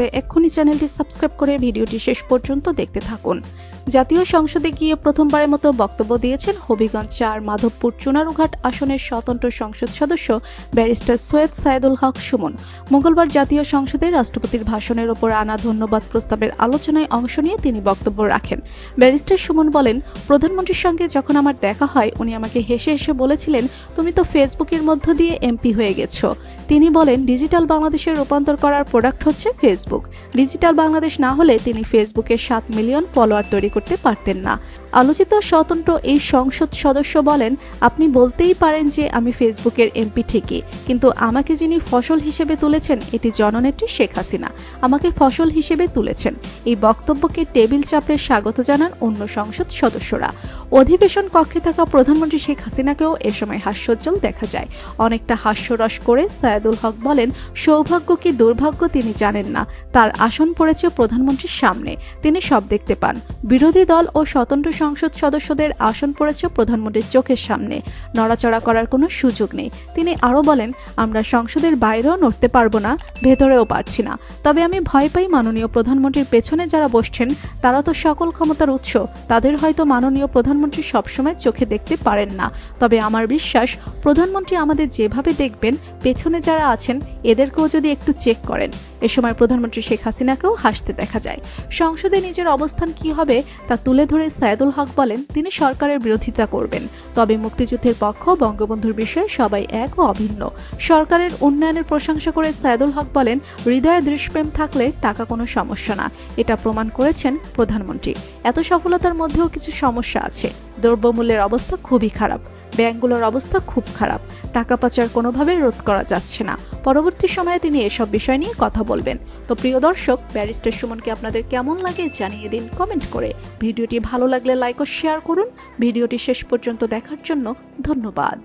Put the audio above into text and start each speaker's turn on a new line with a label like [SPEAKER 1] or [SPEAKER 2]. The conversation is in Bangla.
[SPEAKER 1] থাকতে এক্ষুনি চ্যানেলটি সাবস্ক্রাইব করে ভিডিওটি শেষ পর্যন্ত দেখতে থাকুন। জাতীয় সংসদে গিয়ে প্রথমবারের মতো বক্তব্য দিয়েছেন হবিগঞ্জ ৪ মাধবপুর চুনারুঘাট আসনের স্বতন্ত্র সংসদ সদস্য ব্যারিস্টার সৈয়দ সাইদুল হক সুমন। মঙ্গলবার জাতীয় সংসদে রাষ্ট্রপতির ভাষণের ওপর আনা ধন্যবাদ প্রস্তাবের আলোচনায় অংশ নিয়ে তিনি বক্তব্য রাখেন। ব্যারিস্টার সুমন বলেন, প্রধানমন্ত্রীর সঙ্গে যখন আমার দেখা হয় উনি আমাকে হেসে হেসে বলেছিলেন, তুমি তো ফেসবুকের মধ্য দিয়ে এমপি হয়ে গেছো। তিনি বলেন, ডিজিটাল বাংলাদেশের রূপান্তর করার প্রোডাক্ট হচ্ছে ফেসবুক। ডিজিটাল বাংলাদেশ না হলে তিনি ফেসবুকের ৭ মিলিয়ন ফলোয়ার তৈরি করতে পারতেন না। আলোচিত স্বতন্ত্র এই সংসদ সদস্য বলেন, আপনি বলতেই পারেন যে আমি ফেসবুকের এমপি ঠিকই, কিন্তু আমাকে যিনি ফসল হিসেবে তুলেছেন এটি জননেত্রী শেখ হাসিনা আমাকে ফসল হিসেবে তুলেছেন। এই বক্তব্যকে টেবিল চাপড়ে স্বাগত জানান অন্য সংসদ সদস্যরা। অধিবেশন কক্ষে থাকা প্রধানমন্ত্রী শেখ হাসিনাকেও এ সময় হাস্যোজ্জ্বল দেখা যায়। অনেকটা হাস্যরস করে সাইদুল হক বলেন, সৌভাগ্য কি দুর্ভাগ্য তিনি জানেন না, তার আসন পড়েছে প্রধানমন্ত্রীর সামনে, তিনি সব দেখতে পান। বিরোধী দল ও স্বতন্ত্র সংসদ সদস্যদের আসন পড়েছে প্রধানমন্ত্রীর চোখের সামনে, নড়াচড়া করার কোনো সুযোগ নেই। তিনি আরও বলেন, আমরা সংসদের বাইরেও নড়তে পারবো না, ভেতরেও পারছি না। তবে আমি ভয় পাই মাননীয় প্রধানমন্ত্রীর পেছনে যারা বসছেন তারা তো সকল ক্ষমতার উৎস, তাদের হয়তো মাননীয় প্রধানমন্ত্রী সবসময় চোখে দেখতে পারেন না। তবে আমার বিশ্বাস প্রধানমন্ত্রী আমাদের যেভাবে দেখবেন, পেছনে যারা আছেন এদেরকেও যদি একটু চেক করেন। এ সময় প্রধানমন্ত্রী শেখ হাসিনাকেও হাসতে দেখা যায়। সংসদে নিজের অবস্থান কি হবে তা তুলে ধরে সাইদুল হক বলেন, তিনি সরকারের বিরোধিতা করবেন, তবে মুক্তিযুদ্ধের পক্ষ বঙ্গবন্ধুর বিষয়ে সবাই এক ও অভিন্ন। সরকারের উন্নয়নের প্রশংসা করে সাইদুল হক বলেন, হৃদয়ে দেশপ্রেম থাকলে টাকা কোনো সমস্যা না, এটা প্রমাণ করেছেন প্রধানমন্ত্রী। এত সফলতার মধ্যেও কিছু সমস্যা আছে। দ্রব্যমূল্যের অবস্থা খুবই খারাপ, ব্যাংকগুলোর অবস্থা খুব খারাপ, টাকা পাচার কোনোভাবে রোধ করা যাচ্ছে না। পরবর্তী সময়ে তিনি এসব বিষয় নিয়ে কথা বলবেন। তো প্রিয় দর্শক, ব্যারিস্টার সুমনকে আপনাদের কেমন লাগে জানিয়ে দিন কমেন্ট করে। ভিডিওটি ভালো লাগলে লাইক ও শেয়ার করুন। ভিডিওটি শেষ পর্যন্ত দেখার জন্য ধন্যবাদ।